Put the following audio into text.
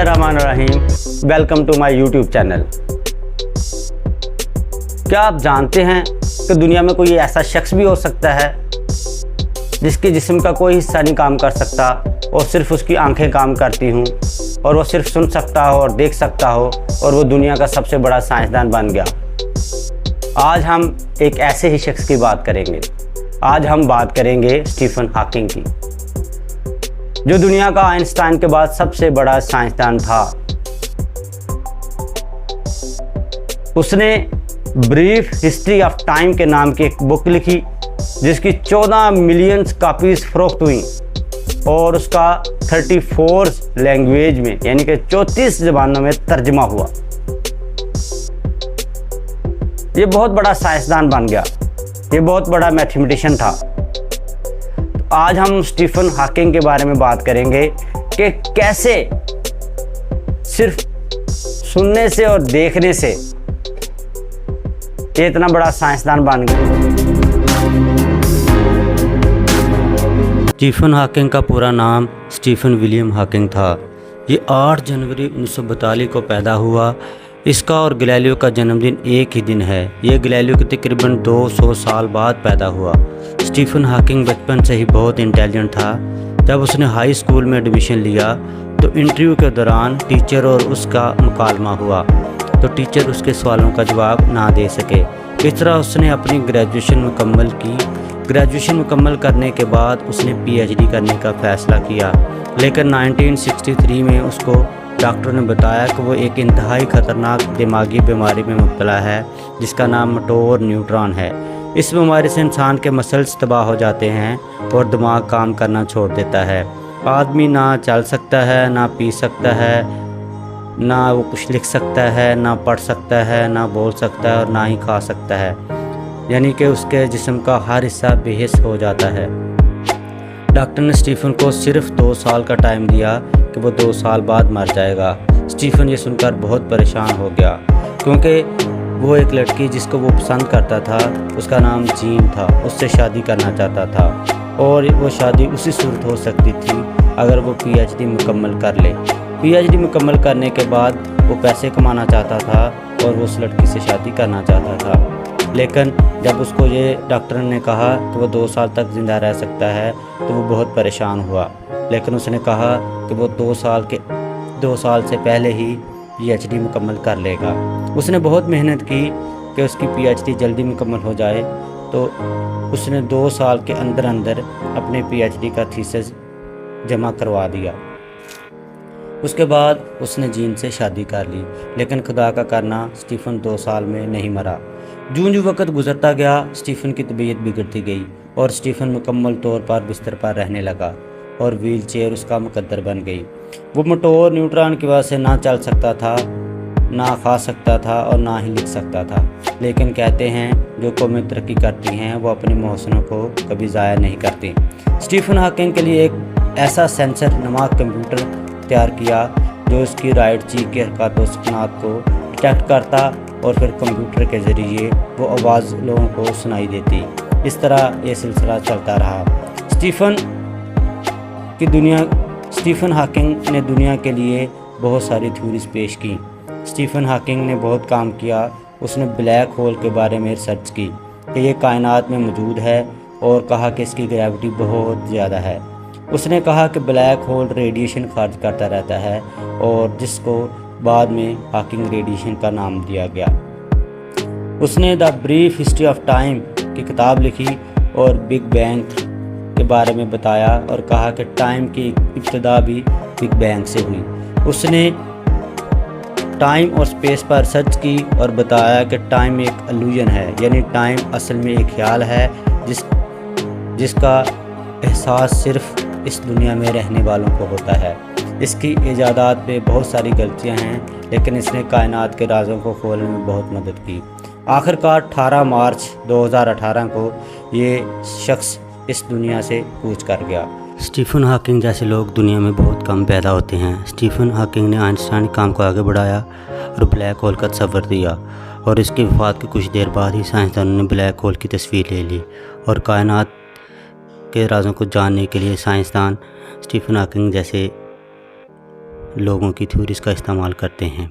बिस्मिल्लाहिर्रहमानिर्रहीम। Welcome to my YouTube channel. क्या आप जानते हैं कि दुनिया में कोई ऐसा शख्स भी हो सकता है जिसके जिस्म का कोई हिस्सा नहीं काम कर सकता और सिर्फ उसकी आंखें काम करती हूँ और वो सिर्फ सुन सकता हो और देख सकता हो और वो दुनिया का सबसे बड़ा साइंसदान बन गया। आज हम एक ऐसे ही शख्स की बात करेंगे। आज हम बात करेंगे स्टीफन हॉकिंग की, जो दुनिया का आइंस्टाइन के बाद सबसे बड़ा साइंसदान था। उसने ब्रीफ हिस्ट्री ऑफ टाइम के नाम की एक बुक लिखी जिसकी 14 मिलियन कापीज फरोख्त हुई और उसका 34 लैंग्वेज में यानी कि 34 ज़बानों में तर्जमा हुआ। ये बहुत बड़ा साइंसदान बन गया, ये बहुत बड़ा मैथमेटिशियन था। आज हम स्टीफन हॉकिंग के बारे में बात करेंगे कि कैसे सिर्फ सुनने से और देखने से ये इतना बड़ा साइंसदान बन गया। स्टीफन हॉकिंग का पूरा नाम स्टीफन विलियम हॉकिंग था। ये 8 जनवरी 1942 को पैदा हुआ। इसका और गैलीलियो का जन्मदिन एक ही दिन है। ये गैलीलियो के तकरीबन 200 साल बाद पैदा हुआ। स्टीफन हॉकिंग बचपन से ही बहुत इंटेलिजेंट था। जब उसने हाई स्कूल में एडमिशन लिया तो इंटरव्यू के दौरान टीचर और उसका मुकालमा हुआ तो टीचर उसके सवालों का जवाब ना दे सके। इस तरह उसने अपनी ग्रेजुएशन मुकम्मल की। ग्रेजुएशन मुकम्मल करने के बाद उसने पीएचडी करने का फ़ैसला किया, लेकिन 1963 में उसको डॉक्टर ने बताया कि वो एक इंतहाई ख़तरनाक दिमागी बीमारी में मुब्तला है जिसका नाम मोटोर न्यूरॉन है। इस बीमारी से इंसान के मसल्स तबाह हो जाते हैं और दिमाग काम करना छोड़ देता है। आदमी ना चल सकता है, ना पी सकता है, ना वो कुछ लिख सकता है, ना पढ़ सकता है, ना बोल सकता है और ना ही खा सकता है। यानी कि उसके जिस्म का हर हिस्सा बेहिस हो जाता है। डॉक्टर ने स्टीफन को सिर्फ 2 साल का टाइम दिया कि वो 2 साल बाद मर जाएगा। स्टीफन ये सुनकर बहुत परेशान हो गया क्योंकि वो एक लड़की जिसको वो पसंद करता था, उसका नाम जीन था, उससे शादी करना चाहता था और वो शादी उसी सूरत हो सकती थी अगर वो पीएचडी मुकम्मल कर ले। पीएचडी मुकम्मल करने के बाद वो पैसे कमाना चाहता था और वो उस लड़की से शादी करना चाहता था। लेकिन जब उसको ये डॉक्टर ने कहा कि वो 2 साल तक ज़िंदा रह सकता है तो वो बहुत परेशान हुआ। लेकिन उसने कहा कि वो 2 साल से पहले ही पीएचडी मुकम्मल कर लेगा। उसने बहुत मेहनत की कि उसकी पीएचडी जल्दी मुकम्मल हो जाए, तो उसने 2 साल के अंदर अपने पीएचडी का थीसिस जमा करवा दिया। उसके बाद उसने जीन से शादी कर ली, लेकिन खुदा का करना स्टीफन 2 साल में नहीं मरा। जूं वक्त गुजरता गया स्टीफन की तबीयत बिगड़ती गई और स्टीफन मुकम्मल तौर पर बिस्तर पर रहने लगा और व्हील चेयर उसका मुकद्दर बन गई। वो मोटोर न्यूरॉन की वजह से ना चल सकता था, ना खा सकता था और ना ही लिख सकता था। लेकिन कहते हैं जो कौमें तरक्की करती हैं वो अपने मौसमों को कभी ज़ाया नहीं करती। स्टीफन हॉकिंग के लिए एक ऐसा सेंसर नुमा कंप्यूटर तैयार किया जो उसकी राइट चीक के हरकत व सुकनात को डिटेक्ट करता और फिर कंप्यूटर के ज़रिए वो आवाज़ लोगों को सुनाई देती। इस तरह ये सिलसिला चलता रहा। स्टीफन हॉकिंग ने दुनिया के लिए बहुत सारी थ्योरीज पेश की। स्टीफन हॉकिंग ने बहुत काम किया। उसने ब्लैक होल के बारे में रिसर्च की कि ये कायनात में मौजूद है और कहा कि इसकी ग्रेविटी बहुत ज़्यादा है। उसने कहा कि ब्लैक होल रेडिएशन खारिज करता रहता है और जिसको बाद में हॉकिंग रेडिएशन का नाम दिया गया। उसने the brief history of time की किताब लिखी और बिग बैंग के बारे में बताया और कहा कि टाइम की इब्तिदा भी बिग बैंग से हुई। उसने टाइम और स्पेस पर रिसर्च की और बताया कि टाइम एक इल्यूजन है, यानी टाइम असल में एक ख्याल है जिसका एहसास सिर्फ इस दुनिया में रहने वालों को होता है। इसकी इजादात पे बहुत सारी गलतियां हैं, लेकिन इसने कायनात के राज़ों को खोलने में बहुत मदद की। आखिरकार 18 मार्च 2018 को ये शख्स इस दुनिया से कूच कर गया। स्टीफन हॉकिंग जैसे लोग दुनिया में बहुत कम पैदा होते हैं। स्टीफन हॉकिंग ने आइंस्टाइन के काम को आगे बढ़ाया और ब्लैक होल का तस्वर दिया और इसकी वफ़ात के कुछ देर बाद ही साइंसदानों ने ब्लैक होल की तस्वीर ले ली और कायनात के राज़ों को जानने के लिए साइंसदान स्टीफन हॉकिंग जैसे لوگوں کی تھیوریز کا استعمال کرتے ہیں۔